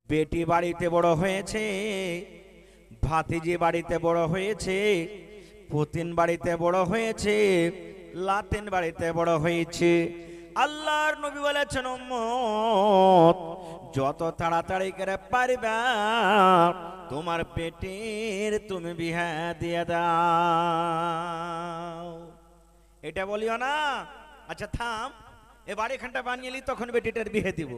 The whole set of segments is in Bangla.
বেটি বাড়িতে বড় হয়েছে, ভাতিজি বাড়িতে বড় হয়েছে, পুতিন বাড়িতে বড় হয়েছে, লাতিন বাড়িতে বড় হয়েছে। আল্লাহর নবী বলেছেন, উম্মত যত তাড়াতাড়ি করে পারবা তোমার বেটির তুমি বিয়ে দিয়ে দাও। এটা বলিও না আচ্ছা থাম, এ বাড়িখানটা বানিয়ে লি তখন বেটিটার বিয়ে দিব।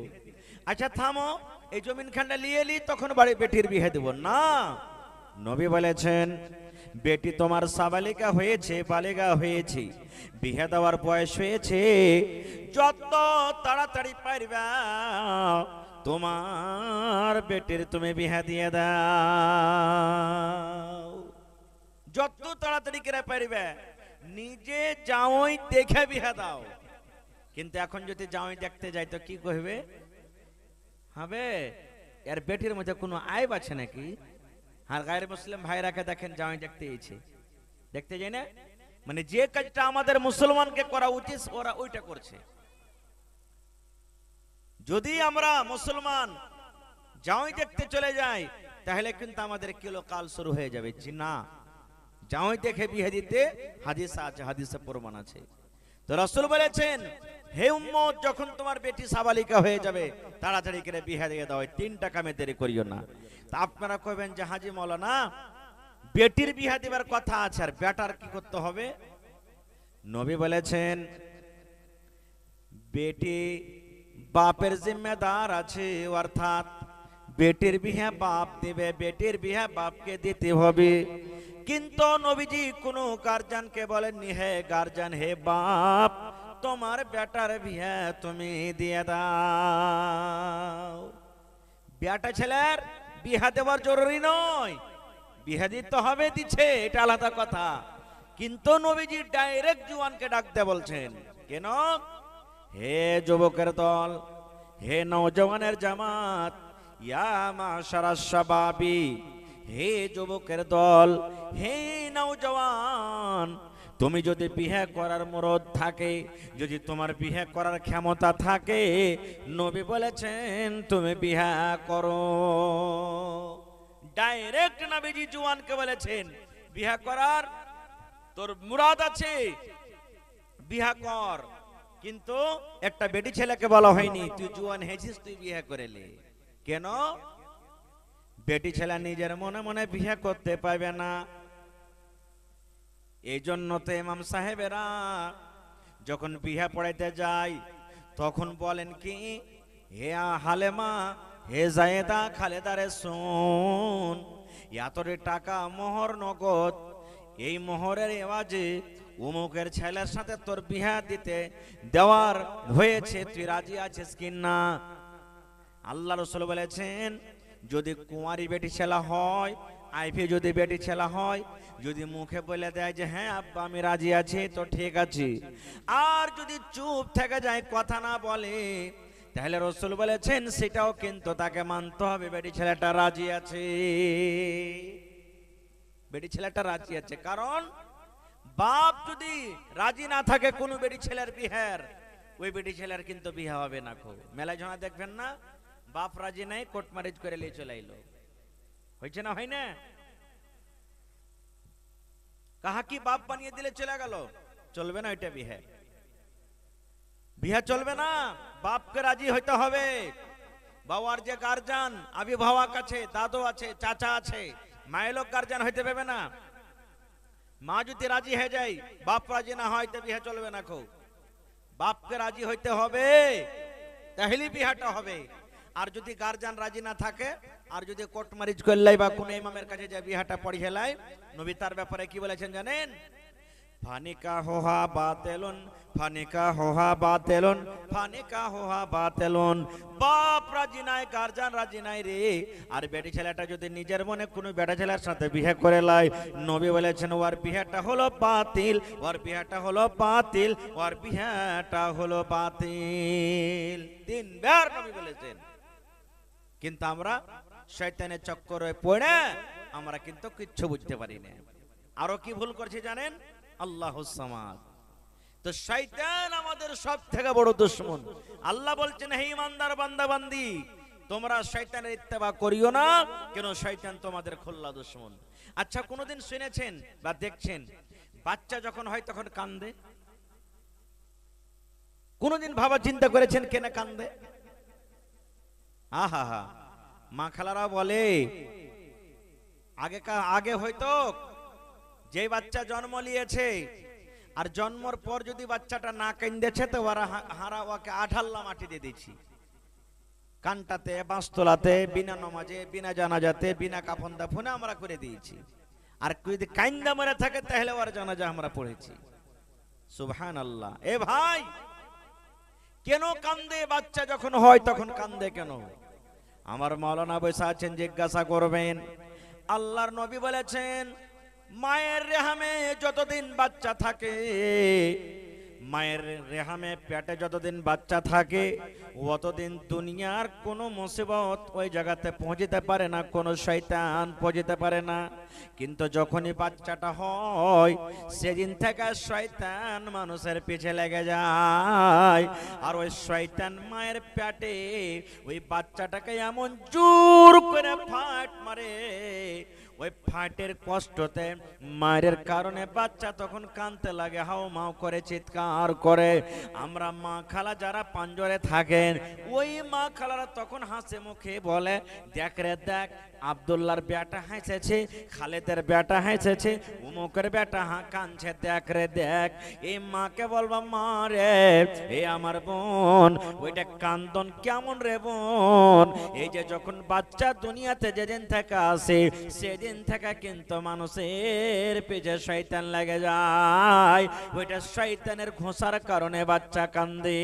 আচ্ছা থামো, এই জমিন খানটা নিয়ে লি তখন বাড়ি বেটির বিয়ে দিব না। নবী বলেছেন, বেটি তোমার সাবালিকা হয়েছে, বালিকা হয়েছে, বিয়ে দেওয়ার বয়স হয়েছে, যত তাড়াতাড়ি পারবা তোমার বেটির তুমি বিয়ে দিয়ে দাও। যত তাড়াতাড়ি করে পারবে নিজে যাওই দেখে বিয়ে দাও। কিন্তু এখন যদি যাওই দেখতে যাই তো কি কইবে, হবে এর বেটির মধ্যে কোনো আইব আছে নাকি? আর গায়ের মুসলিম ভাইরাকে দেখেন জামাই দেখতে এসেছে, দেখতে যাই না, মানে যে কাজটা আমাদের মুসলমানকে করা উচিত ওরা ওইটা করছে। যদি আমরা মুসলমান জামাই দেখতে চলে যাই তাহলে কিন্তু আমাদের কিলো কাল শুরু হয়ে যাবে। জি না, জামাই দেখে বিয়ে দিতে হাদিস আছে, হাদিসে প্রমাণ আছে। তো রাসূল বলেছেন, হে উম্মত যখন তোমার বেটি সাবালিকা হয়ে যাবে তাড়াতাড়ি করে বিয়ে দিয়ে দাও, 3টা কামে দেরি করিও না। তা আপনারা কইবেন যে হাজী মাওলানা বেটির বিয়ে দিবার কথা আছে আর বেটার কি করতে হবে? নবী বলেছেন, বেটি বাপের জিম্মেদার আছে, অর্থাৎ বেটির বিয়ে বাপ দিবে, বেটির বিয়ে বাপকে দিতে হবে। কিন্তু নবীজি কোনো গার্জিয়ানকে বলেননি, হে গার্জিয়ান, হে বাপ তোমার বেটার বিয়ে তুমি দিয়ে দাও। বেটা ছেলের বিয়ে দেওয়ার জরুরি নয়, বিয়ে দিতে হবে, দিচ্ছে, এটা আলাদা কথা। কিন্তু নবীজি ডাইরেক্ট জওয়ানকে ডাকতে বলছেন। কেন? হে যুবকের দল, হে নওজওয়ানের জামাত, ইয়া মাশারাশ শাবাবি, হে যুবকের দল, হে নওজওয়ান, তুমি যদি বিয়ে করার মুরদ থাকে, যদি তোমার বিয়ে করার ক্ষমতা থাকে, নবী বলেছেন তুমি বিয়ে করো। ডাইরেক্ট নবীজি জওয়ানকে বলেছেন, বিয়ে করার তোর মুরাদ আছে বিয়ে কর। কিন্তু একটা বেটি ছেলেকে বলা হয়নি তুই জওয়ান হয়েছিস তুই বিয়ে করে লে। কেন? বেটি ছেলে নিজের মনে মনে বিয়ে করতে পারবে না। এই জন্য তো ইমাম সাহেবেরা যখন বিয়ে পড়াইতে যায় তখন বলেন কি, হে হালেমা, হে জায়েদা, খালেদারে শুন, এতরে টাকা মোহর নগদ, এই মোহরের এওয়াজে অমুকের ছেলের সাথে তোর বিয়ে দিতে দেওয়ার হয়েছে, তুই রাজি আছিস কি না? আল্লাহ রাসূল বলেছেন, যদি কুমারী বেটি ছেলে হয়, আইফি যদি বেটি ছেলে হয়, যদি মুখে বলে দেয় যে হ্যাঁ আব্বা আমি রাজি আছি, তো ঠিক আছে। আর যদি চুপ থেকে যায়, কথা না বলে, তাহলে রাসূল বলেছেন সেটাও কিন্তু তাকে মানতে হবে, বেটি ছেলেটা রাজি আছে, বেটি ছেলেটা রাজি আছে। কারণ বাপ যদি রাজি না থাকে কোনো বেটি ছেলের বিয়ের, ওই বেটি ছেলের কিন্তু বিয়ে হবে না। খুব মেলায় জনা দেখবেন না, বাপ রাজি নাই, কোর্ট ম্যারেজ করে নিয়ে চলে আইলো, হয়েছে না হয় না? কাহা কি বাপ বানিয়ে দিলে চলে গেল, চলবে না, ওইটা বিয়ে, বিয়ে চলবে না। বাপকে রাজি হইতে হবে। বাবার যে গার্জিয়ান, অভিভাবক আছে, দাদু আছে, চাচা আছে, মায়ের লোক গার্জিয়ান হইতে পারবে না। মা যদি রাজি হয়ে যায়, বাপ রাজি না হয় তো বিয়ে চলবে না। খুব বাপকে রাজি হইতে হবে, তাহলে বিয়েটা হবে। আর যদি গার্জিয়ান রাজি না থাকে, আর যদি কোর্ট ম্যারেজ করলাই বা কোন ইমামের কাছে যে বিয়েটা পড়িয়ে লাই, নবী তার ব্যাপারে কি বলেছেন জানেন? ফানিকা হোহা বাতেলুন, ফানিকা হোহা বাতেলুন, ফানিকা হোহা বাতেলুন। বাপ রাজি নাই, গার্জিয়ান রাজি নাই রে, আর বেটি ছেলেটা যদি নিজের মনে কোনো বেটা ছেলের সাথে বিয়ে করে লাই, নবী বলেছেন ওর বিয়েটা হলো বাতিল, ওর বিয়েটা হলো বাতিল, ওর বিয়েটা হলো বাতিল। 3বার নবী বলেছেন। কিন্তু আমরা শয়তানের চক্করে পড়ে আমরা কিন্তু কিচ্ছু বুঝতে পারি না। আরো কি ভুল করছি জানেন? আল্লাহুস সামাদ। তো শয়তান আমাদের সব থেকে বড় দুশমন। আল্লাহ বলছেন, হে ইমানদার বান্দা বান্দি, তোমরা শয়তানের ইত্তেবা করিও না, কেন শয়তান তোমাদের খোল্লা দুশমন। আচ্ছা, কোনোদিন শুনেছেন বা দেখছেন বাচ্চা যখন হয় তখন কান্দে? কোনোদিন ভাবা চিন্তা করেছেন কেন কান্দে? আহা হা, মা খালারা বলে আগে হয়তো যে বাচ্চা জন্ম নিয়েছে আর জন্মর পর যদি বাচ্চাটা না কান্দেছে তো ওরা হারা ওকে আঠাল্লা মাটি দিয়ে দিচ্ছি, কানটাতে, বাঁশতলাতে, বিনা নমাজে, বিনা জানাজাতে, বিনা কাফন দাফনে আমরা করে দিয়েছি। আর যদি কান্দা মরে থাকে তাহলে ওর জানাজা আমরা পড়েছি। সুবহানাল্লাহ। এ ভাই, কেন কান্দে? বাচ্চা যখন হয় তখন কান্দে কেন? আমার মাওলানা বসে আছেন, জিজ্ঞাসা করবেন। আল্লাহর নবী বলেছেন, মায়ের রেহামে যতদিন বাচ্চা থাকে, মায়ের রেহামে পেটে যতদিন বাচ্চা থাকে, অতদিন দুনিয়ার কোনো মুসিবত ওই জায়গাতে পৌঁছতে পারে না, কোনো শয়তান পৌঁছতে পারে না। কিন্তু যখনই বাচ্চাটা হয় সেদিন থেকে শয়তান মানুষের পিছে লেগে যায়। আর ওই শয়তান মায়ের পেটে ওই বাচ্চাটাকে এমন জোর করে ফাট মারে, ওই ফাটের কষ্টতে মায়ের কারণে বাচ্চা তখন কাঁদতে লাগে, হাও মাও করে চিৎকার করে। আমরা মা খালা যারা পাঞ্জরে থাকেন, ওই মা খালারা তখন হাসে মুখে বলে, দেখ রে দেখ, আব্দুল্লাহর বেটা হাসেছে, খালেদের বেটা হাসেছে, উমুকের বেটা কাঁদছে, দেখ রে দেখ। এই মাকে বলবা, মা রে, এ আমার বোন, ওইটা কান্দন কেমন রে বোন? এই যে যখন বাচ্চা দুনিয়াতে যেদিন থেকে আসে সেদিন থেকে কিন্তু মানুষের পেছনে শয়তান লেগে যায়, ওইটা শয়তানের ঘোষার কারণে বাচ্চা কান্দে।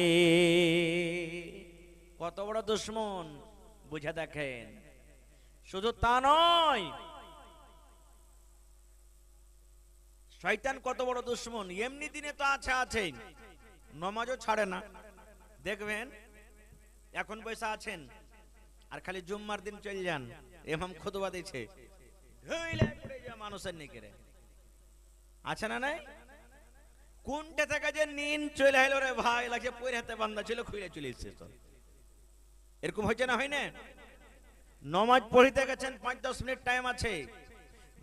কত বড় দুশ্মন বুঝে দেখেন। শুধু তা নয়, শয়তান কত বড় দুশ্মন, এমনি দিনে তো আছে, নমাজও ছাড়ে না। দেখবেন এখন বসে আছেন আর খালি জুম্মার দিন চলে যান, ইমাম খুতবা দিচ্ছে, মানুষের নিকেরে আছে না নাই? কোনটা থেকে যে নিন চলে এলো রে ভাই, লাগছে পরে হাতে বান্ধা ছিল, খুলে চলে এসছে। তো এরকম হয়েছে না, হয় না? নমাজ পড়িতে গেছেন, 5-10 মিনিট টাইম আছে,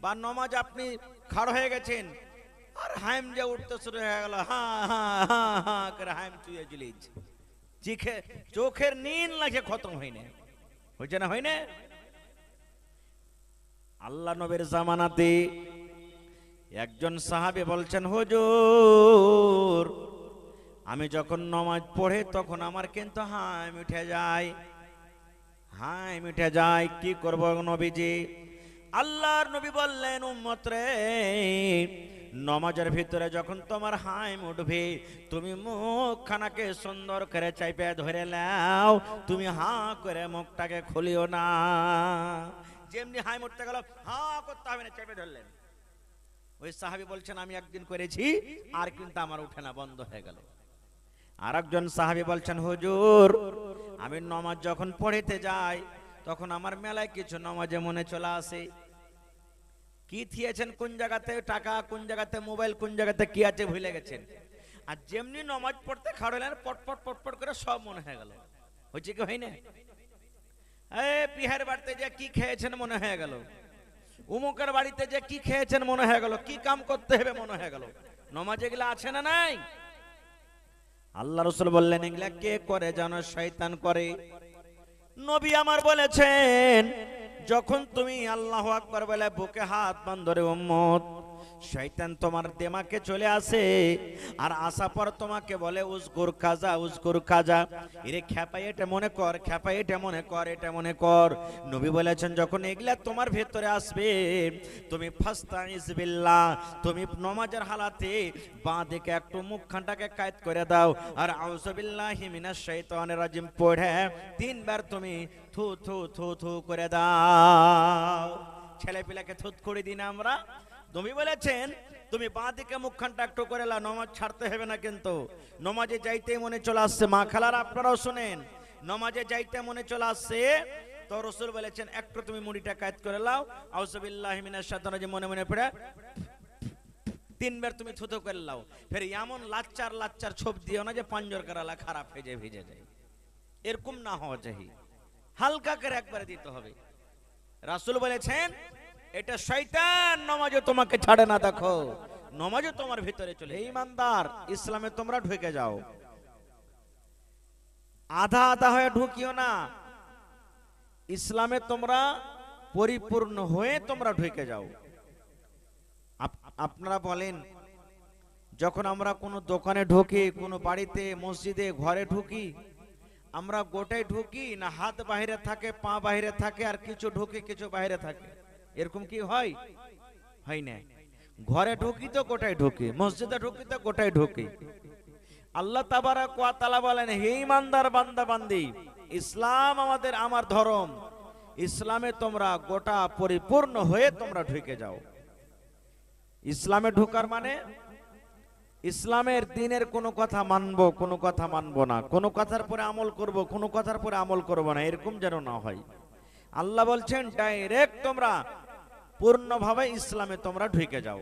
বা নমাজ আপনি খাড় হয়ে গেছেন, আর হাইম যে উঠতে শুরু হয়ে গেল, হা হা হা হা করে হাইম চুয়ে চলেছে, চোখের নিন লাগে খতম হয় না, হয়েছে না, হয় না? আল্লাহ নবীর জামানাতে একজন সাহাবী বলছেন, হুজুর, আমি যখন নমাজ পড়ে তখন আমার কিন্তু হাইম উঠে যায়, কি করব নবীজি? আল্লাহর নবী বললেন, উম্মত রে, নমাজের ভিতরে যখন তোমার হাইম উঠবে, তুমি মুখখানাকে সুন্দর করে চাইপে ধরে নাও, তুমি হা করে মুখটাকে খুলিও না। যেমনি হাইম উঠতে গেল, হা করতে হবে না, চেপে ধরলেন। ওই সাহাবী বলছেন, আমি একদিন করেছি, আর কিন্তু আমার উঠে না, বন্ধ হয়ে গেল। আর একজন সাহাবী বলছেন, হুজুর, আমি নমাজ যখন পড়িতে যাই তখন আমার মেলায় কিছু নমাজে মনে চলে আসে, কি থিয়েছেন কোন জায়গাতে, টাকা কোন জায়গাতে, মোবাইল কোন জায়গাতে কি আছে ভুলে গেছেন। আর যেমনি নমাজ পড়তে খাড়লেন, পটপট পটপট করে সব মনে হয়ে গেল। হয়েছে কি, হয় না? বিহার বাড়িতে যে কি খেয়েছেন মনে হয়ে গেল, উমুকের বাড়িতে যে কি খেয়েছেন মনে হয়ে গেল, কি কাম করতে হবে মনে হয়ে গেল। নমাজ এগুলা আছে না নাই? আল্লাহ রাসূল বললেন, এগুলা কে করে জানো? শয়তান করে। নবী আমার বলেছেন, যখন তুমি আল্লাহু আকবার বলে বুকে হাত বাঁধরে উম্মত, শয়তান তোমার দিমাগে চলে আসে, আর আসা পর তোমাকে বলে উজগুর কাজা, এরে খেপাই এটা মনে কর, খেপাই এটা মনে কর, এটা মনে কর। নবী বলেছেন, যখন এগুলা তোমার ভেতরে আসবে, তুমি ফাস্তাইজ বিল্লাহ, তুমি নমাজের হালাতে বাঁ দিকে একটু মুখখানটাকে কায়েদ করে দাও, আর আউযু বিল্লাহি মিনাশ শাইতানির রাজিম পড়ে 3 বার তুমি থু থু থু থু করে দাও। ছেলে পিলাকে থুত করে দিন আমরা। নবী বলেছেন, তুমি বাঁ দিকে মুখখানটা একটু করে লাও, নমাজ ছাড়তে হবে না। কিন্তু নমাজে যাইতে মনে চলে আসছে, মা খালারা আপনারাও শুনেন, নমাজে যাইতে মনে চলে আসছে, তো রাসূল বলেছেন, একটু তুমি মুড়িটা কায়েদ করে লাও, আউযু বিল্লাহি মিনাশ শাইতানির রাজিম মনে মনে পড়ে 3 বার তুমি থুতু করে লাও। ফের এমন লাচ্চার ছোপ দিও না যে পাঞ্জর করালা খারাপ হয়ে যায়, ভিজে যায়, এরকম না হওয়া চাই। হালকা করে একবারে দিতে হবে। রাসূল বলেছেন এটা শয়তান নামাজে তোমাকে ছাড়ে না, দেখো নামাজে তোমার ভিতরে চলে। ইমানদার, ইসলামে তোমরা ঢুকে যাও, আধা আধা হয়ে ঢুকিও না, ইসলামে তোমরা পরিপূর্ণ হয়ে তোমরা ঢুকে যাও। আপনারা বলেন, যখন আমরা কোনো দোকানে ঢুকি, কোনো বাড়িতে, মসজিদে, ঘরে ঢুকি, আমরা গোটাই ঢুকি না হাত বাইরে থাকে, পা বাইরে থাকে, আর কিছু ঢুকে কিছু বাইরে থাকে? এরকম কি হয়? হয় না। ঘরে ঢুকি তো গোটাই ঢুকি, মসজিদে ঢুকি তো গোটাই ঢুকি। আল্লাহ তাবারাক ওয়া তাআলা বলেন, হে ইমানদার বান্দা বান্দি, ইসলাম আমার ধর্ম, ইসলামে তোমরা গোটা পরিপূর্ণ হয়ে তোমরা ঢুকে যাও। ইসলামে ঢোকার মানে ইসলামের দ্বীনের কোনো কথা মানবো, কোনো কথা মানবো না, কোনো কথার পরে আমল করব, কোনো কথার পরে আমল করব না, এরকম যেন না হয়। আল্লাহ বলছেন ডাইরেক্ট তোমরা পূর্ণভাবে ইসলামে তোমরা ঢুকে যাও।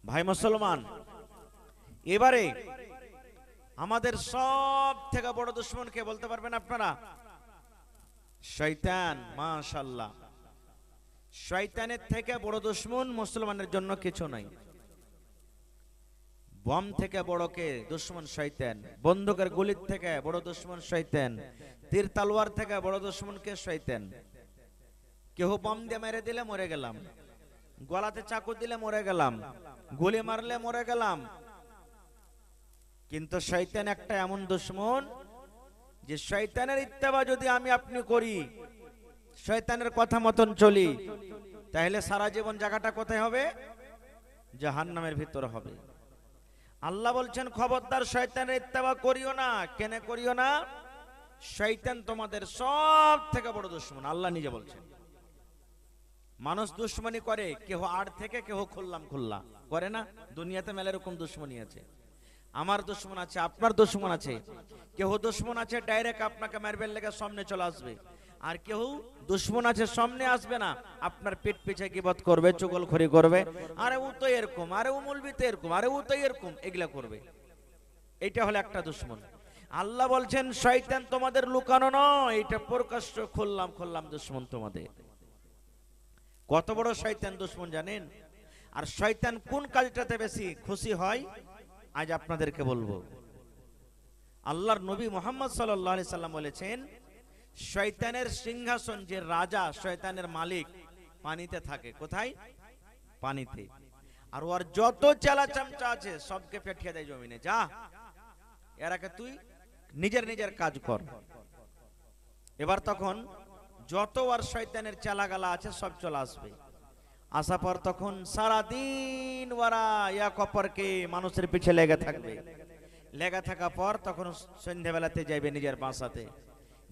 ভাই মুসলমান, এবারে আমাদের সব থেকে বড় দুশমন কে বলতে পারবেন আপনারা? শয়তান। মাশাআল্লাহ, শয়তানের থেকে বড় দুশমন মুসলমানের জন্য কিছু নাই। বম থেকে বড় কে দুশমন? শয়তান। বন্দুকের গুলির থেকে বড় দুশমন শয়তান। তীর তলোয়ার থেকে বড় দুশমন কে? শয়তান। কেউ বম দিয়ে মেরে দিলে মরে গেলাম, গলাতে চাকু দিলে মরে গেলাম, গুলি মারলে মরে গেলাম। কিন্তু শয়তান একটা এমন দুশমন যে শয়তানের ইত্তেবা যদি আমি আপনি করি, শয়তানের কথা মতন চলি, তাহলে সারা জীবন জায়গাটা কোথায় হবে? জাহান্নামের ভিতর হবে। আল্লাহ বলছেন খবরদার শয়তানের ইত্তেবা করিও না। কেন করিও না? শয়তান তোমাদের সব থেকে বড় দুশমন। আল্লাহ নিজে বলছেন। মানুষ দুশমনি করে, কেউ আড় থেকে, কেউ খুললাম খুল্লা করে না? দুনিয়াতে মেলা রকম দুশমনি আছে। আমার দুশমন আছে, আপনার দুশমন আছে। কেউ দুশমন আছে ডাইরেক্ট আপনাকে মারবেন লেগে সামনে চলে আসবে, আর কেউ দুশমন আছে সামনে আসবে না, আপনার পেট পিছে গীবত করবে, চুগলখড়ি করবে, আরে ও তো এরকম, আরে ও মৌলবি তো এরকম, আরে ও তো এরকম, এগুলা করবে। এটা হলো একটা দুশমন। আল্লাহ বলছেন শয়তান তোমাদের লুকানো নয়, এটা প্রকাশ্য খুললাম দুশমন তোমাদের। কত বড় শয়তান দুশমন জানেন? আর শয়তান কোন কাজটাতে বেশি খুশি হয় আজ আপনাদেরকে বলবো। আল্লাহর নবী মুহাম্মদ সাল্লাল্লাহু আলাইহি সাল্লাম বলেছেন শয়তানের সিংহাসন, যে রাজা, শয়তানের মালিক পানিতে থাকে। কোথায়? পানিতে। আর ওর যত চেলা চামচা আছে সবকে পেঠিয়ে দেয় জমিনে, যা এরাকে তুই নিজের কাজ কর। এবার তখন যত আর শয়তানের চেলাগালা আছে সব চলে আসবে। আসা পর তখন সারাদিন ওরা এক অপরকে মানুষের পিছে লেগে থাকবে। লেগে থাকা পর তখন সন্ধ্যাবেলাতে যাইবে নিজের বাসাতে,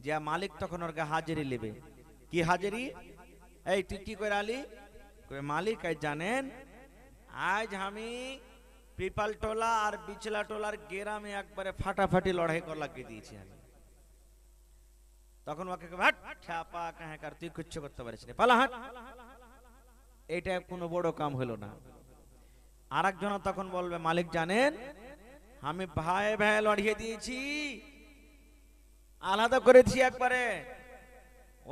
যে মালিক তখন ওর হাজিরি নেবে। কি হাজিরি? এই তুই কি করে আলি? মালিক আজ জানেন, আজ আমি পিপাল টোলা আর বিচলা টোলার গ্রামে একবারে ফাটাফাটি লড়াই করে লাগিয়ে দিয়েছি আমি। তখন ওকে হাট ছাপা কাহাকার, তুই কিচ্ছু করতে পারিস না, পালা হাট। এটা কোনো বড় কাম হলো না। আর একজন তখন বলবে মালিক জানেন, আমি ভাই ভাই লড়িয়ে দিয়েছি, আলাদা করেছি একবারে।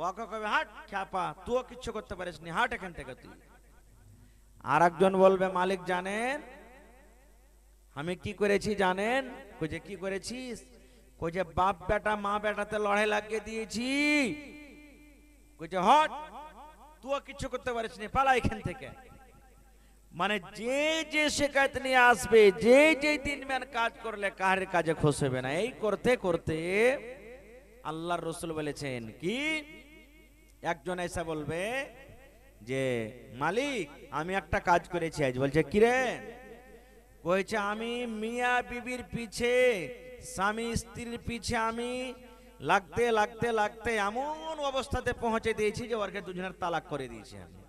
ওকে কবে হাট ছাপা, তুইও কিচ্ছু করতে পারিস নি, হাট এখান থেকে তুই। আর একজন বলবে মালিক জানেন আমি কি করেছি জানেন? কইছে কি করেছিস? কইছে বাপ বেটা মা বেটাতে লড়াই লাগিয়ে দিয়েছি। কইছে হট, তুইও কিচ্ছু করতে পারিস নি, পালা এখান থেকে। মানে যে যে শিকায়ত নিয়ে আসবে, যে যে দিন ম্যান কাজ করলে কার কাজে খুশি হবে না। এই করতে করতে আল্লাহর রাসূল বলেছেন কি, একজন এসে বলবে যে মালিক আমি একটা কাজ করেছি আজ। বলছে কি রে? কইছে আমি মিয়া বিবির পিছে, স্বামী স্ত্রীর পিছে আমি লাগতে লাগতে লাগতে এমন অবস্থাতে পৌঁছে দিয়েছি যে ওরকে দুজনের তালাক করে দিয়েছি আমি।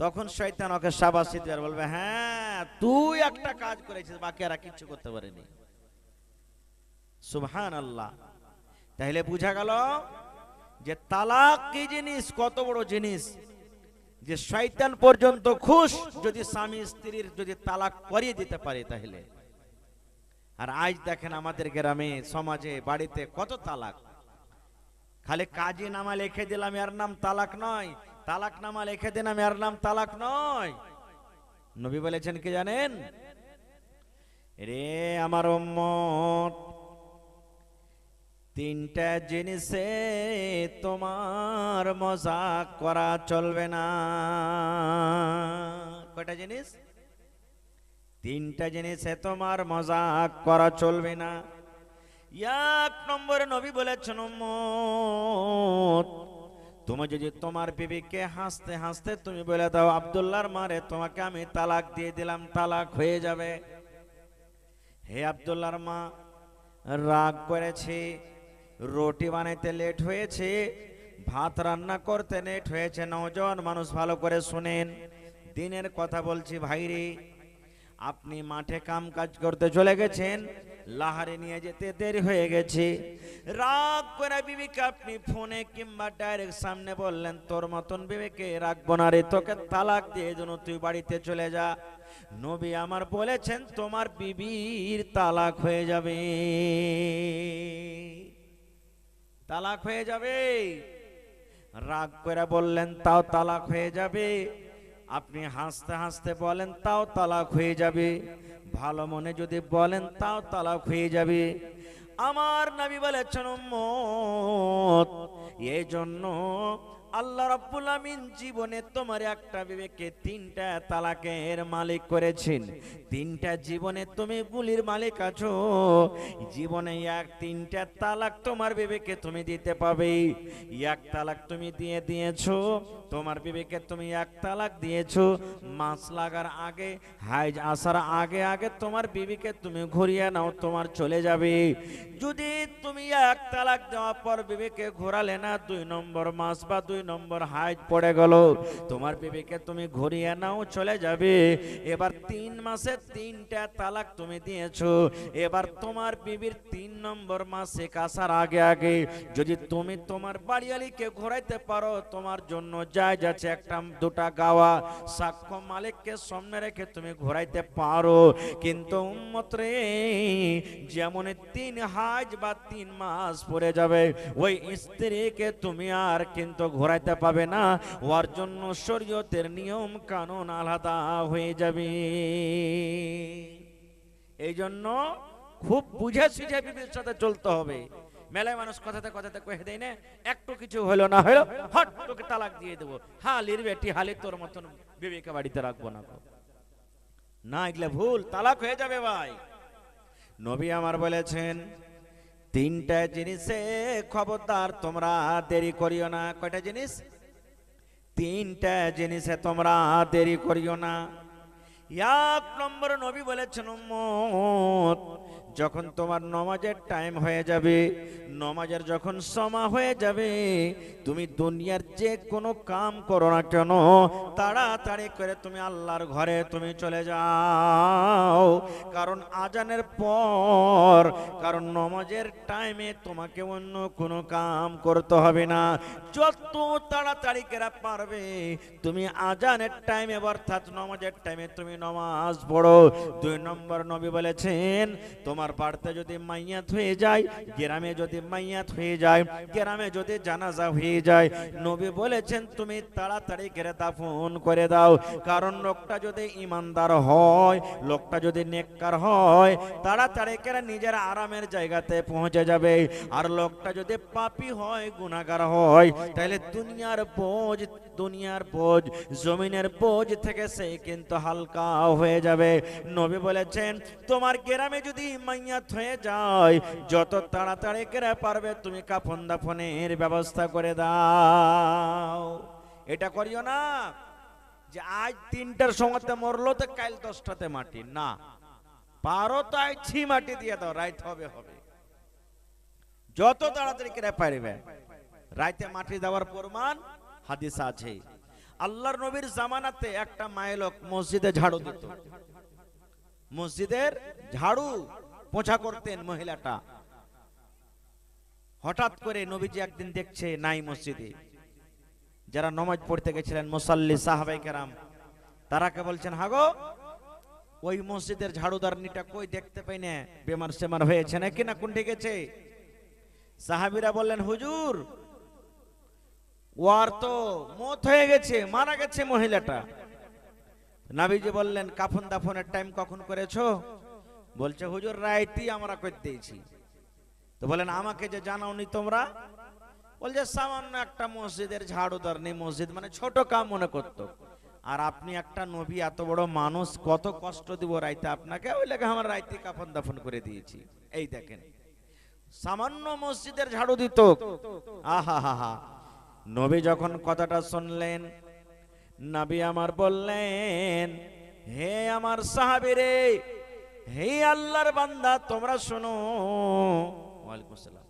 তখন শয়তান ওকে শাবাশি দিয়ে বলবে হ্যাঁ তুই একটা কাজ করেছিস, বাকি আর কিচ্ছু করতে পারেনি। সুবহানাল্লাহ। তাহলে বুঝা গেল যে তালাক কি জিনিস, কত বড় জিনিস, যে শয়তান পর্যন্ত খুশ যদি স্বামী স্ত্রীর যদি তালাক করিয়ে দিতে পারে তাহলে। আর আজ দেখেন আমাদের গ্রামে সমাজে বাড়িতে কত তালাক, খালি কাজী নামা লিখে দিলাম এর নাম তালাক নয়, তালাক নামা লিখে দিলাম এর নাম তালাক নয়। নবী বলেছেন কি জানেন? রে আমার উম্মত, তিনটা জিনিসে তোমার মজাক করা চলবে না। কয়টা জিনিস? তিনটা জিনিসে তোমার মজাক করা চলবে না। এক নম্বরে নবী বলেছেন, উম্মত, তুমি যদি তোমার বিবিকে হাসতে হাসতে তুমি বলে দাও, আব্দুল্লাহর মারে তোমাকে আমি তালাক দিয়ে দিলাম, তালাক হয়ে যাবে। হে আব্দুল্লাহর মা, রাগ করেছে, রুটি বানাইতে লেট হয়েছে, ভাত রান্না করতে লেট হয়েছে। নওজোয়ান মানুষ ভালো করে শুনেন, দিনের কথা বলছি ভাইরে। আপনি মাঠে কাম কাজ করতে চলে গেছেন, লাহারে নিয়ে যেতে দেরি হয়ে গেছে, রাগ করে বিবিকে আপনি ফোনে কিংবা ডাইরেক্ট সামনে বললেন, তোর মতন বিবিকে রাখবো না রে, তোকে তালাক দিয়ে যেন তুই বাড়িতে চলে যা। নবী আমার বলেছেন তোমার বিবির তালাক হয়ে যাবে, তালাক হয়ে যাবে। রাগ করে বললেন তাও তালাক হয়ে যাবে, আপনি হাসতে হাসতে বলেন তাও তালাক হয়ে যাবে, ভালো মনে যদি বলেন তাও তালাক হয়ে যাবে। আমার নবী বলেছেন, উম্মত, এই জন্য আল্লাহ রাব্বুল আমিন জীবনে তোমার একটা বিবেকে তিনটা তালাকের মালিক করেছেন। তিনটা জীবনে তুমি গুলির মালিক আছো, জীবনে এক তিনটা তালাক তোমার বিবেকে তুমি দিতে পাবে। এক তালাক তুমি দিয়েছো, তোমার বিবেকে তুমি এক তালাক দিয়েছো, মাছ লাগার আগে, হাইজ আসার আগে আগে তোমার বিবিকে তুমি ঘুরিয়ে নাও, তোমার চলে যাবে। যদি তুমি এক তালাক দেওয়ার পর বিবিকে ঘোরালে না, 2 নম্বর মাস বা 2 নম্বর হাইজ পড়ে গেল, তোমার বিবিকে তুমি ঘুরিয়ে নাও, চলে যাবে। এবার 3 মাসে 3টা তালাক তুমি দিয়েছো, এবার তোমার বিবির 3 নম্বর মাসে আসার আগে আগে যদি তুমি তোমার বাড়িয়ালিকে ঘোরাইতে পারো, তোমার জন্য জায়েজ আছে, 1-2টা গাওয়া সাক্ষ্য মালিককে সামনে রেখে তুমি ঘোরাইতে পারো। কিন্তু উম্মত রে, যেমন 3 হাজ বা 3 মাস পরে যাবে, ওই স্ত্রীকে তুমি আর কিন্তু ঘোরাইতে পাবে না, ওর জন্য শরীয়তের নিয়ম কানুন আলাদা হয়ে যাবে। এই জন্য খুব বুঝে সুঝে বিবির সাথে চলতে হবে। মেলায় মানুষ কথাতে কথাতে কয়ে দেয় না, একটু কিছু হলো না হলো হট তোকে তালাক দিয়ে দেবো, হালির বেটি হালি, তোর মতন বিবিকে বাড়িতে রাখবো না। না, এগুলো ভুল, তালাক হয়ে যাবে ভাই। নবী আমার বলেছেন 3টা জিনিসে খবরদার তোমরা দেরি করিও না। কয়টা জিনিস? 3টা জিনিসে তোমরা দেরি করিও না। 1 নম্বর নবী বলেছেন, উম্মত, যখন তোমার নামাজের টাইম হয়ে যাবে, নামাজের যখন সময় হয়ে যাবে, তুমি দুনিয়ার যে কোনো কাম করো না কেন, তাড়াতাড়ি করে তুমি আল্লাহর ঘরে তুমি চলে যাও। কারণ আজানের পর, কারণ নামাজের টাইমে তোমাকে অন্য কোনো কাম করতে হবে না। যত তাড়াতাড়ি করে পারবে তুমি আজানের টাইমে অর্থাৎ নামাজের টাইমে তুমি নামাজ পড়ো। 2 নম্বর নবী বলেছেন, তোমার বাড়িতে যদি মাইয়াত হয়ে যায়, গ্রামে যদি মাইয়াত হয়ে যায়, গ্রামে যদি জানাজা হয়ে যায়, নবী বলেছেন তুমি তাড়াতাড়ি করে দাফন করে দাও। কারণ লোকটা যদি ইমানদার হয়, লোকটা যদি নেককার হয়, তাড়াতাড়ি করে নিজের আরামের জায়গাতে পৌঁছে যাবে। আর লোকটা যদি পাপী হয়, গুনাহগার হয়, তাহলে দুনিয়ার বোঝ, জমিনের বোঝ থেকে সে কিন্তু হালকা হয়ে যাবে। নবী বলেছেন তোমার গ্রামে যদি মাইয়াত হয়ে যায়, যত তাড়াতাড়ি করে পারবে তুমি কাফন দাফনের ব্যবস্থা করে দাও। এটা করিও না যে আজ 3টার সময়তে মরলো তো কাল 10টাতে মাটি, না, পারো তো আইছি মাটি দিয়ে দাও, রাইত হবে। যত তাড়াতাড়ি করে পারবে। রাইতে মাটি দেওয়ার প্রমাণ হাদিস আছে। আল্লাহর নবীর জামানাতে একটা মায়ে লোক মসজিদে ঝাড়ু দিত, মসজিদের ঝাড়ু পোছা করতেন মহিলাটা। হঠাৎ করে নবীজি একদিন দেখছে নাই মসজিদে, যারা নামাজ পড়তে গেছিলেন মুসাল্লি সাহাবায়ে কেরাম, তারাকে বলছেন, হাগো ওই মসজিদের ঝাড়ুদারনিটা কই, দেখতে পাই না, বেমার সেমার হয়েছে নাকি না কোন ঠিক আছে? সাহাবীরা বললেন, হুজুর ওর তো মত হয়ে গেছে, মারা গেছে মহিলাটা। নবীজি বললেন কাফন দাফনের টাইম কখন করেছো? বলছে হুজুর রাইতই আমরা করে দিয়েছি। তো বলেন আমাকে যে জানাওনি তোমরা? বলছে সামান্য একটা মসজিদের ঝাড়ুদার নেই, মসজিদ মানে ছোট কাম মনে করতো। আর আপনি একটা নবী, এত বড় মানুষ, কত কষ্ট দিব রাইতে আপনাকে, ওই লেগে আমার রাইতে কাফন দাফন করে দিয়েছি। এই দেখেন সামান্য মসজিদের ঝাড়ু দিত। আহা হা হা। নবী যখন কথাটা শুনলেন, নবী আমার বললেন হে আমার সাহাবীরে, হে আল্লাহর বান্দা তোমরা শোনো। ওয়ালাইকুম আসসালাম।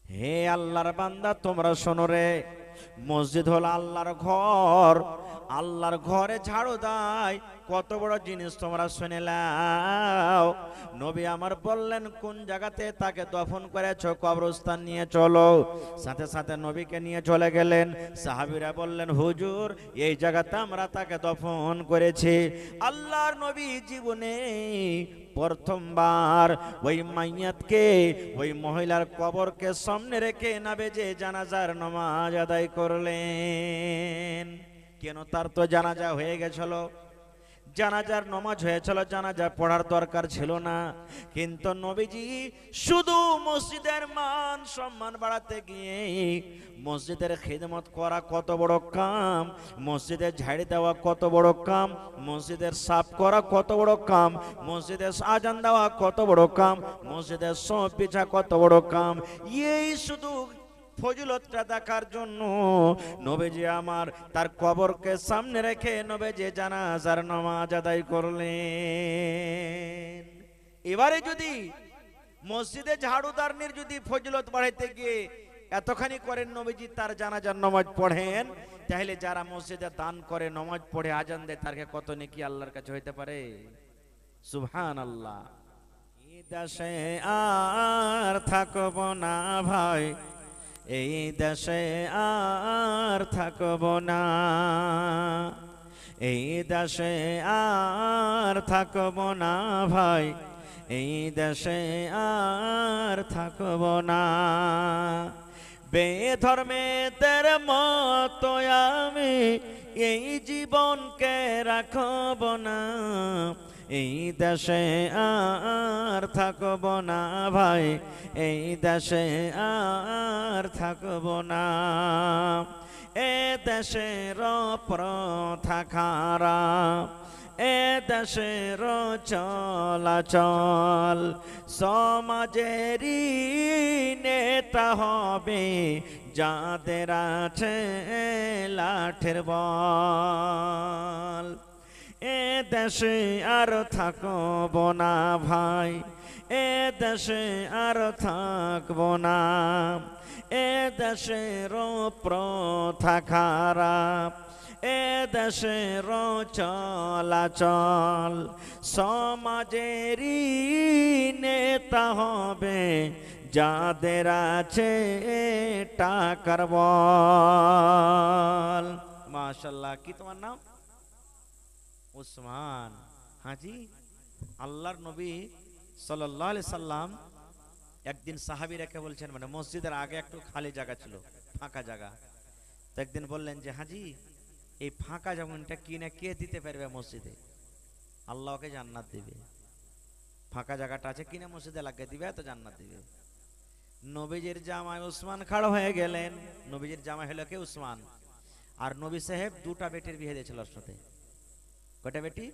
হে আল্লাহর বান্দা তোমরা শোনো রে, মসজিদ হলো আল্লাহর ঘর। আল্লাহর ঘরে ঝাড়ু দেয় কত বড় জিনিস তোমরা শুনে নাও। নবী আমার বললেন কোন জায়গাতে তাকে দফন করেছো? কবরস্থান নিয়ে চলো। সাথে সাথে নবীকে নিয়ে চলে গেলেন। সাহাবীরা বললেন হুজুর এই জায়গাতে আমরা তাকে দফন করেছি। আল্লাহর নবী জীবনে প্রথমবার ওই মাইয়াতকে, ওই মহিলার কবরকে সামনে রেখে নামাজে জানাজার নামাজ আদায় করলেন। কেন? তার তো জানাজা হয়ে গেছিল, জানাজার নামাজ হয়েছিল, জানাজা পড়ার দরকার ছিল না। কিন্তু নবীজি শুধু মসজিদের মান সম্মান বাড়াতে গিয়ে মসজিদের খিদমত করা কত বড় কাম, মসজিদের ঝাড়ি দেওয়া কত বড় কাম, মসজিদের সাফ করা কত বড় কাম, মসজিদের আজান দেওয়া কত বড় কাম, মসজিদের সব পিছা কত বড় কাম, এই শুধু ফজিলতটা দেখার জন্য নবীজি আমার তার কবরকে সামনে রেখে নবীজি জানাজার নামাজ আদায় করলেন। এবারে যদি মসজিদে ঝাড়ুদারনির যদি ফজিলত বাড়াইতে গিয়ে এতখানি করেন নবীজি তার জানাজার নামাজ পড়েন, তাহলে যারা মসজিদে দান করে, নামাজ পড়ে, আজান দেয়, তার কত নেকি আল্লাহর কাছে হইতে পারে। সুবহানাল্লাহ। এই দেশে আর থাকব না ভাই, এই দেশে আর থাকব না, এই দেশে আর থাকব না ভাই, এই দেশে আর থাকব না। বেধর্মের মতো আমি এই জীবনকে রাখব না, এই দেশে আর থাকব না ভাই, এই দেশে আর থাকব না। এ দেশের প্রথা খারাপ, এ দেশের চলাচল, সমাজেরই নেতা হবে যাদের আছে লাঠের বল। এ দেশে আর থাকব না ভাই, এ দেশে আর থাকব না, এ দেশের প্রথা খারাপ, এ দেশের চলাচল, সমাজেরই নেতা হবে যাদের আছে টাকার বল। মাশাআল্লাহ। কি তোমার নাম? উসমান হাজি। আল্লাহর নবী সাল্লাল্লাহু আলাইহি সাল্লাম একদিন সাহাবীরাকে বলছেন, মানে মসজিদের আগে একটু খালি জায়গা ছিল, ফাঁকা জায়গা। তো একদিন বললেন যে হাজি এই ফাঁকা জমিনটা কিনে কে দিতে পারবে মসজিদে? আল্লাহকে জান্নাত দিবে। ফাঁকা জায়গাটা আছে কিনে মসজিদে লাগিয়ে দিবে, তো জান্নাত দিবে। নবীজির জামাই উসমান খাড়া হয়ে গেলেন। নবীজির জামাই হলো কে? উসমান। আর নবী সাহেব দুটা বেটির বিয়ে দিয়েছিল ওর সাথে। কয়টা বেটি?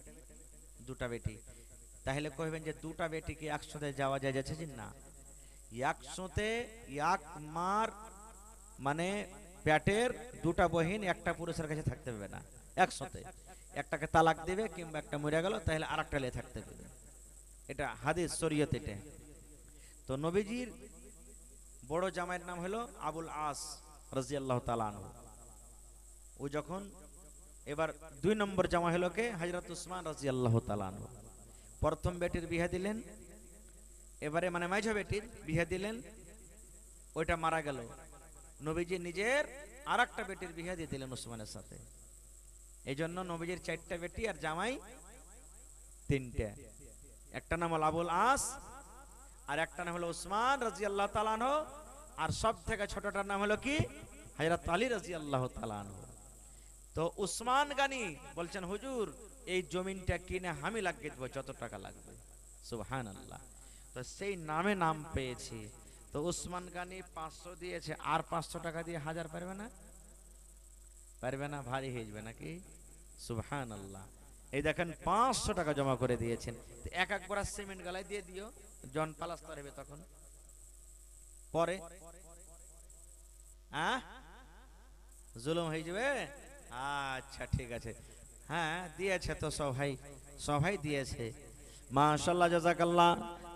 দুটা বেটি। তাহলে কইবেন যে দুটা বেটি কি একসাথে যাওয়া যায়? যাচ্ছে না, একসাথে এক মার মানে পেটের দুটা বহিন একটা পুরুষের কাছে থাকতে পারবে না একসাথে। একটাকে তালাক দিবে কিংবা একটা মরে গেল, তাহলে আরেকটা লিয়ে থাকতে পারবে। এটা হাদিস শরীয়ত এটা। তো নবীজির বড় জামাইয়ের নাম হলো আবুল আস রাদিয়াল্লাহু তাআলা আনহু। ও যখন এবার দুই নম্বর জামাই হলো কে? হযরত উসমান রাদিয়াল্লাহু তাআলা আনহু। প্রথম বেটির বিয়ে দিলেন, এবারে মানে মাইঝা বেটির বিয়ে দিলেন, ওইটা মারা গেল। নবীজি নিজের আরেকটা বেটির বিয়ে দিয়ে দিলেন উসমানের সাথে। এই জন্য নবীজির 4টা বেটি আর জামাই 3টে। একটা নাম হলো আবুল আস, আর একটা নাম হলো উসমান রাদিয়াল্লাহু তাআলা আনহু, আর সব থেকে ছোটটার নাম হলো কি হযরত আলী রাদিয়াল্লাহু তাআলা আনহু। তো উসমান গানি বলছেন হুজুর এই জমিনটা কিনে আমি লাগিয়ে দেবো, যত টাকা লাগবে। সুবহানাল্লাহ। তো সেই নামে নাম পেয়েছি। তো উসমান গানি 500 দিয়েছে, আর 500 টাকা দিয়ে 1000 পারবে না? পারবে না? ভারী হয়ে যাবে নাকি? সুবহানাল্লাহ। এই দেখেন 500 টাকা জমা করে দিয়েছেন। তো এক এক বড়া সিমেন্ট গালায় দিয়ে দিও, জন পালাস্তার হবে তখন পরে জুলুম হয়ে যাবে। আচ্ছা ঠিক আছে, হ্যাঁ দিয়েছে তো সবাই, সবাই দিয়েছে। মাশাআল্লাহ, জাযাকাল্লাহ,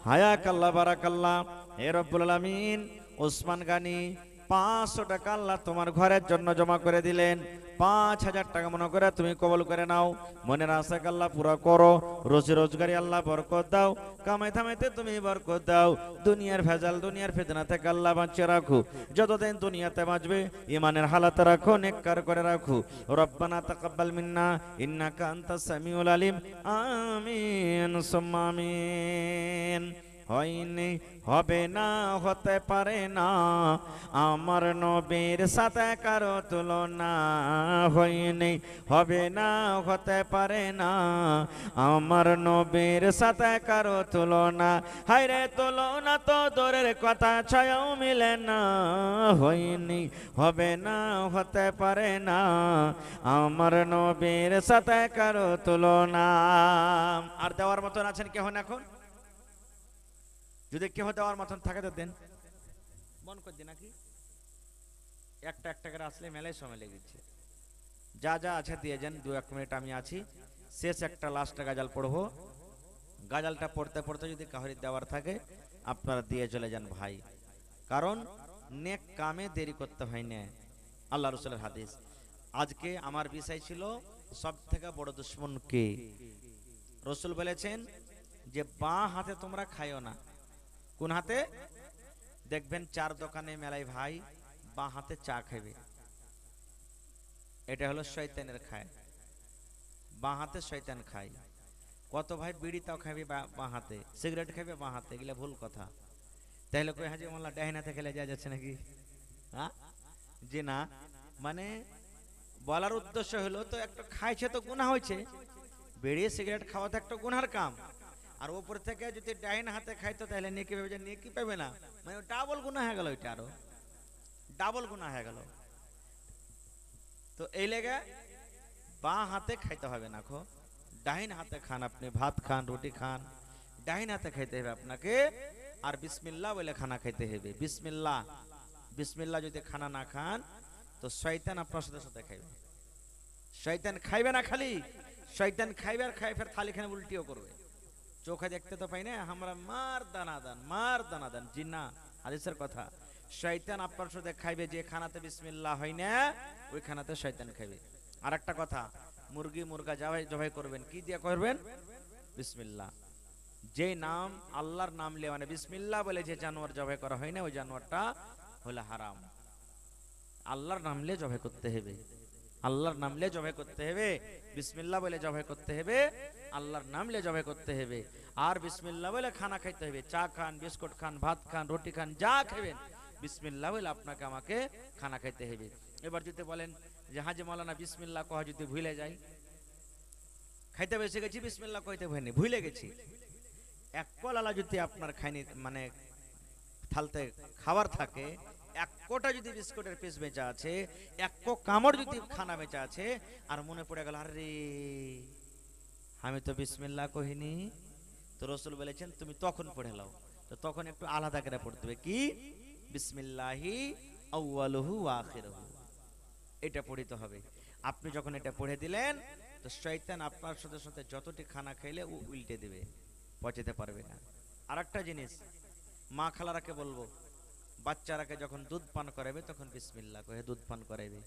হায়াকাল্লাহ, বারাকাল্লাহ। হে রব্বুল আলামিন, ওসমান গানি 500 টাকা আল্লাহ তোমার ঘরের জন্য জমা করে দিলেন। 5000 টাকা মনে করে তুমি কবুল করে নাও। মনের আশা আল্লাহ পুরো করো। রোজি রোজগারি আল্লাহ বরকত দাও। কামাই থামাইতে তুমি বরকত দাও। দুনিয়ার ভেজাল, দুনিয়ার ফিতনা থেকে আল্লাহ বাঁচিয়ে রাখো। যতদিন দুনিয়াতে বাঁচবে ইমানের হালাতে রাখো, নেককার করে রাখো। রব্বানা তাকাব্বাল মিন্না ইন্নাকা আনতাস সামিউল আলিম। আমিন সুম্মা আমিন। হয়নি, হবে না, হতে পারে না, আমার নবীর সাথে কারো তুলনা। হয়নি, হবে না, হতে পারে না, আমার নবীর সাথে কারো তুলনা। হায়রে তুলনা তো দূরের কথা, ছায়াও মিলে না। হয়নি, হবে না, হতে পারে না, আমার নবীর সাথে কারো তুলনা। আর দেওয়ার মতন আছেন কেহ এখন? যদি কেহ দেওয়ার মতন থাকে তো দেন, মন করছে নাকি? একটা একটা করে আসলে মেলায় সময় লেগেছে। যা যা আছে দিয়ে যান, 2-1 মিনিট আমি আছি। শেষ একটা লাস্টে গাজাল পড়বো। গাজালটা পড়তে পড়তে যদি কাহরি দেওয়ার থাকে আপনারা দিয়ে চলে যান ভাই, কারণ নেক কামে দেরি করতে হয় না। আল্লাহ রাসূলের হাদিস। আজকে আমার বিষয় ছিল সব থেকে বড় দুশমন কে। রাসূল বলেছেন যে বাঁ হাতে তোমরা খাইও না। কোন হাতে? দেখবেন চার দোকানে মেলায় ভাই বাঁ হাতে চা খাবে, এটা হলো শয়তানের খায়। বাঁ হাতে শয়তান খায়। কত ভাই বিড়ি তাও খাবে বাঁ হাতে, সিগারেট খাবে বাঁ হাতে, এগুলা ভুল কথা। তাহলে কই হাজি মোল্লা ডাইন হাতে খেলে যা যাচ্ছে নাকি? হ্যাঁ জি না, মানে বলার উদ্দেশ্য হলো তো একটা খাইছে তো গুনাহ হয়েছে। বিড়ি সিগারেট খাওয়া তো একটা গুনার কাম। আর ওপর থেকে যদি ডাইন হাতে খাইতো তাহলে নেকি পাবে, যে নেকি পাবে না, মানে ডাবল গুনাহ হয়ে গেল, ওইটা আরো ডাবল গুনাহ হয়ে গেল। তো এই লেগে বাঁ হাতে খাইতে হবে না, খো ডাইন হাতে খান। আপনি ভাত খান, রুটি খান, ডাইন হাতে খাইতে হবে আপনাকে। আর বিসমিল্লাহ বলে খানা খাইতে হবে। বিসমিল্লাহ, বিসমিল্লাহ যদি খানা না খান তো শয়তান আপনার সাথে সাথে খাইবে। শয়তান খাইবে না, খালি শয়তান খাইবে আর খাই ফের থালি খানে উল্টিও করবে। চোখে দেখতে তো পাই না আমরা, মার দানা দান, মার দানা দান, জি না, হাদিসের কথা। শয়তান আপনার সাথে খাইবে যে খানাতে বিসমিল্লাহ হয় না, ওই খানাতে শয়তান খাইবে। আর একটা কথা, মুরগি মুরগা জবাই করবেন, কি দিয়ে করবেন? বিসমিল্লাহ। যে নাম আল্লাহর নাম লে, মানে বিসমিল্লাহ বলে যে জানোয়ার জবাই করা হয় না, ওই জানোয়ারটা হলো হারাম। আল্লাহর নাম লে জবাই করতে হবে, আল্লাহর নাম লে জবাই করতে হবে। বিসমিল্লাহ বলে জবাই করতে হবে, আল্লাহর নাম লে জবাই করতে হবে। আর বিসমিল্লাহ বলে খানা খাইতে হবে। চা খান, বিস্কুট খান, ভাত খান, রুটি খান, যা খাবেন বিসমিল্লাহ বলে আপনাকে আমাকে খানা খাইতে হবে। এবার যদি বলেন যে হাজি মাওলানা বিসমিল্লাহ কহ যদি ভুলে যাই, খাইতে বসে গেছি বিসমিল্লাহ কইতে ভুলে ভুলে গেছি, এক কলালা যদি আপনার খাইনি মানে থালতে খাবার থাকে, এক কোটা যদি বিস্কুটের পিস বেচা আছে, এক কামড় যদি খানা বেচা আছে, আর মনে পড়ে গেল আরে আমি তো বিসমিল্লাহ কহিনি, তো রাসূল বলেছেন তুমি তখন পড়ে নাও। তো তখন একটু আলাদা করে পড়তে হবে, কি বিসমিল্লাহি আউয়ালুহু ওয়া আখিরুহু, এটা পড়িতে হবে। আপনি যখন এটা পড়ে দিলেন তো শয়তান আপনার সাথে সাথে যতটি খানা খাইলে ও উল্টে দেবে, পচাতে পারবে না। আর একটা জিনিস মা খালারাকে বলবো, বাচ্চারাকে যখন দুধ পান করাবে তখন বিসমিল্লাহ কহে দুধ পান করাইবে।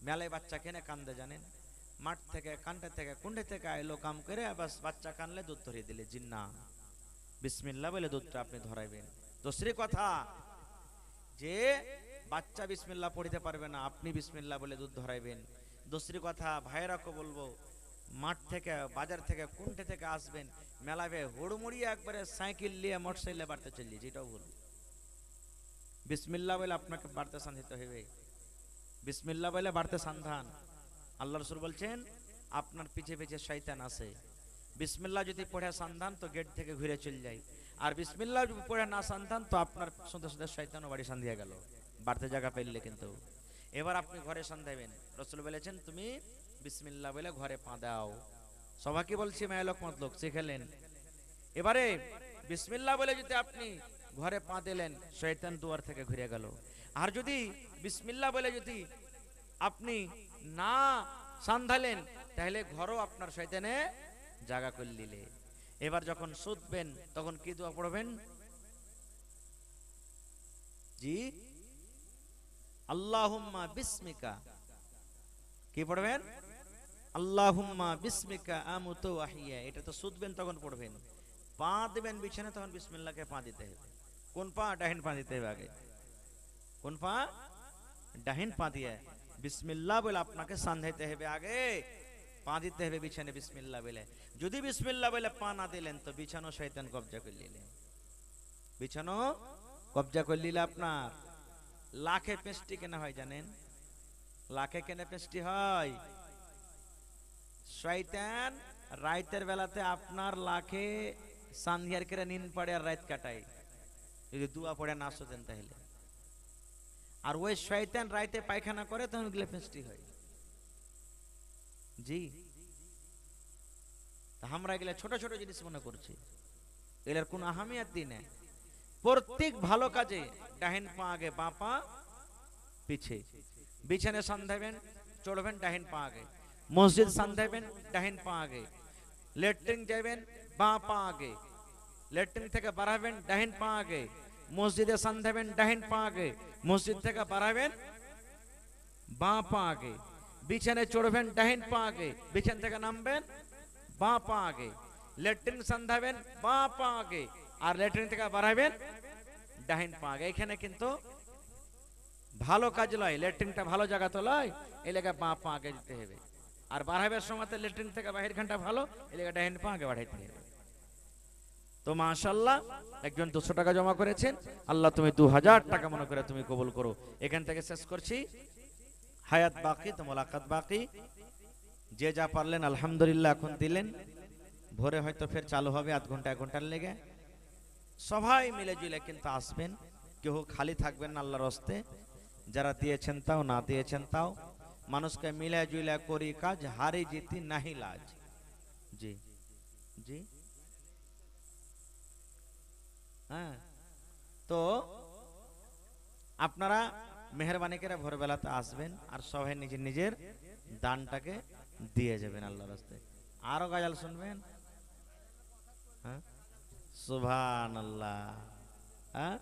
মেলায় বাচ্চা কেনে কান্দে জানেন? মাঠ থেকে কান্ডে থেকে কুন্ডে থেকে আইলো কাম করে, বাস বাচ্চা কানলে দুধ ধরিয়ে দিলে, জিন্না বিসমিল্লাহ বলে দুধটা আপনি ধরাইবেন। দোসরি কথা যে বাচ্চা বিসমিল্লাহ পড়িতে পারবে না, আপনি বিসমিল্লাহ বলে দুধ ধরাইবেন। দোসরি কথা ভাইয়েরাকে বলবো, মাঠ থেকে বাজার থেকে কোনটা থেকে আসবেন মেলাবে হুড়মুড়িয়ে একবারে সাইকেল নিয়ে মোটরসাইকেলে বাড়তে চলিয়ে, যেটাও ভুল। বিসমিল্লাহ বলে আপনাকে বাড়তে সান্ধিত হবে, বিসমিল্লাহ বলে বাড়তে সান্ধান। আল্লাহ রাসূল বলছেন আপনার পিছে পিছে শয়তান আছে, বিসমিল্লাহ যদি পড়ে সান্ধান তো গেট থেকে ঘুরে চলে যায়, আর বিসমিল্লাহ যদি পড়ে না সান্ধান তো আপনার সাথে সাথে শয়তানও বাড়ি সান্ধিয়া গেল বাড়তে জায়গা পেলে। কিন্তু এবার আপনি ঘরে সান্ধাবেন, রাসূল বলেছেন তুমি বিসমিল্লাহ বলে ঘরে পা দাও। সবাইকে বলছি মেয়ে লোক মত লোক শিখেলেন। এবারে বিসমিল্লাহ বলে যদি আপনি ঘরে পা দিলেন শয়তান দুয়ার থেকে ঘুরে গেল। আর যদি বিসমিল্লাহ বলে যদি আপনি না সান্ধালেন তাহলে ঘরও আপনার শয়তানে জায়গা করে দিলে। এবার যখন শুধবেন তখন কি দোয়া পড়বেন? জি, আল্লাহুম্মা বিসমিকা। কি পড়বেন? আল্লাহুম্মা বিসমিকা আমুতু ওয়া আহইয়া। এটা তো শুধবেন তখন পড়বেন। পা দিবেন বিছানায় তখন বিসমিল্লাহকে পা দিতে হবে। কোন পা? ডাহিন পা দিতে হবে আগে। কোন পা? ডাহিন পা দিয়ে বিসমিল্লাহ বলে আপনাকে সান্ধাইতে হবে, আগে পা দিতে হবে বিছানায় বিসমিল্লাহ বলে। যদি বিসমিল্লাহ বলে পা না দিলেন তো বিছানো শয়তান কবজা করে নিলেন, বিছানো কবজা করে নিলে আপনার লাখে পেস্টি কেনা হয় জানেন? লাখে কেনে পেস্টি হয়। শয়তান রাইতের বেলাতে আপনার লাখে সান্ধিয়ার করে নিন পড়ে আর রাত কাটায় যদি দুয়া পড়ে না শোধেন তাহলে। আর ওই শয়তান রাইতে পায়খানা করে তখন গেলে পেস্টি হয়। জি, আমরা এগুলা ছোট ছোট জিনিস মনে করছি, এগুলার কোন আহামিয়াত নেই। প্রত্যেক ভালো কাজে ডাহিন পা আগে, বাঁ পা পিছে। বিছানে সান্ধাবেন চড়বেন ডাহিন পা আগে, মসজিদ সান্ধাবেন ডাহিন পা আগে, লেট্রিন যাবেন বাঁ পা আগে, লেট্রিন থেকে বাড়াবেন ডাহিন পা আগে, মসজিদে সান্ধাবেন ডাহিন পা আগে, মসজিদ থেকে বাড়াবেন বাঁ পা আগে, বিছানে চড়বেন ডাহিন পা আগে, বিছান থেকে নামবেন বাঁ পা আগে, লেট্রিন সান্ধাবেন বাঁ পা আগে, আর লেট্রিন থেকে বাড়াবেন ডাহিন পা আগে। এখানে কিন্তু ভালো কাজ লয়, লেট্রিনটা ভালো জায়গা তো লয়, এই লেগে বাঁ পা আগে দিতে হবে। আর বাড়াবার সময় লেট্রিন থেকে বাহির ঘন্টা ভালো, এই লেগে ডাহিন পা আগে বাড়াইতে হবে। তো মাশাআল্লাহ একজন 200 টাকা জমা করেছেন, আল্লাহ তুমি 2000 টাকা মনে করে তুমি কবুল করো। এখান থেকে শেষ করছি। হায়াত বাকি তো মোলাকাত বাকি। যে যা পারলেন আলহামদুলিল্লাহ এখন দিলেন, ভোরে হয়তো ফের চালু হবে আধ ঘন্টা 1 ঘন্টার লেগে। সবাই মিলে জুলে কিন্তু আসবেন, কেউ খালি থাকবেন না আল্লাহর হস্তে। যারা দিয়েছেন তাও, না দিয়েছেন তাও, মানুষকে মিলে জুলে করি কাজ, হারি জিতি নাহি লাজ। জি জি হ্যাঁ, তো আপনারা মেহরবানি করে ভোরবেলাতে আসবেন আর সবাই নিজের নিজের দানটাকে দিয়ে যাবেন আল্লাহর রাস্তায়। আরো গাজাল শুনবেন? হ্যাঁ, সুবহানাল্লাহ। হ্যাঁ,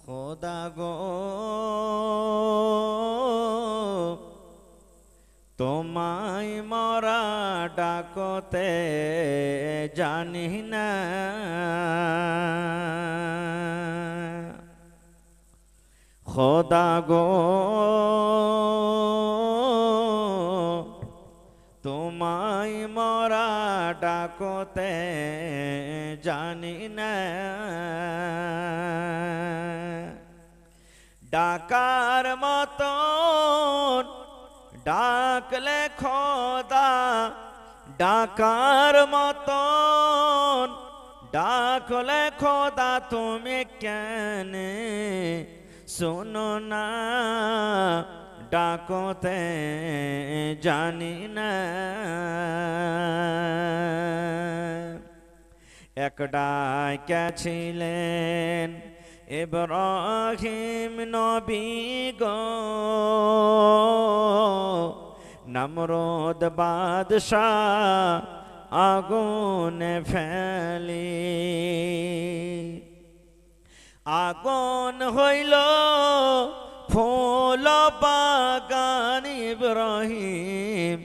খোদা গো তোমায় মরা ডাকতে জানি না, খোদা গো তোমায় মরা ডাকতে জানি না, ডাকার মতন ডাকলে খোদা, ডাকার মতন ডাকলে খোদা তুমি কেন শোনো না, ডাকতে জানি না। এক ডাকিয়াছিলেন ইব্রাহিম নবী গো, নমরুদ বাদশাহ আগুনে ফেলি, আগুন হইল ফুল বাগান, ইব্রাহিম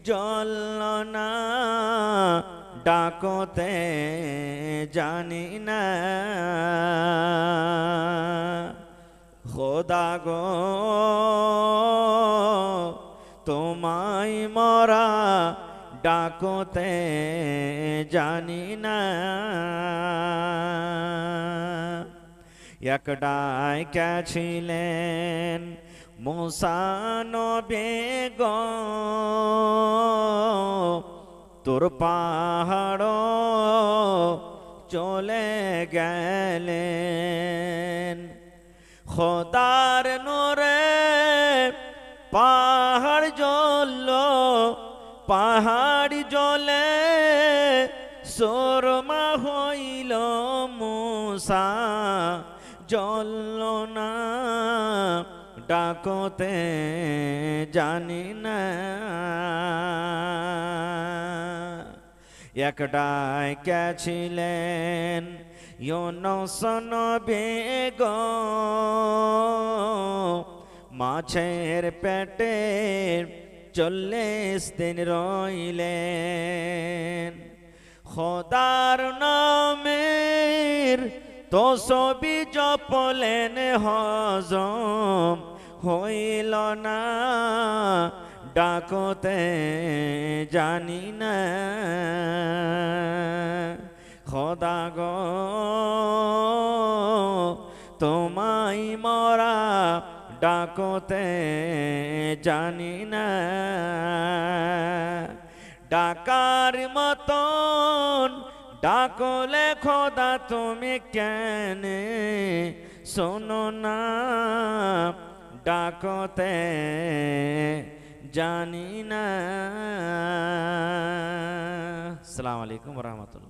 জ্বলল না, ডাকতে জানি না। খোদা গো তোমায় মরা ডাকতে জানি না, এক ডাইকেছিলেন মুসা নবী গো তোর পাহাড় চলে গেলেন, খোদার নূরে পাহাড় জ্বলল, পাহাড় জ্বলে সুরমা হইল, মুসা জ্বলল না ডাকতে জানি না, এক ডাইকেছিলেন ইউনুস নবী গো মাছের পেটে 40 দিন রইলেন, খোদার নামের তসবি জপলেন হজম হইল না ডাকতে জানি না, খোদা গো তোমায় মরা ডাকতে জানি না, ডাকার মতন ডাকলে খোদা তুমি কেন শোনো না ডাকতে জানি না। আসসালামু আলাইকুম ওয়া রাহমাতুল্লাহ।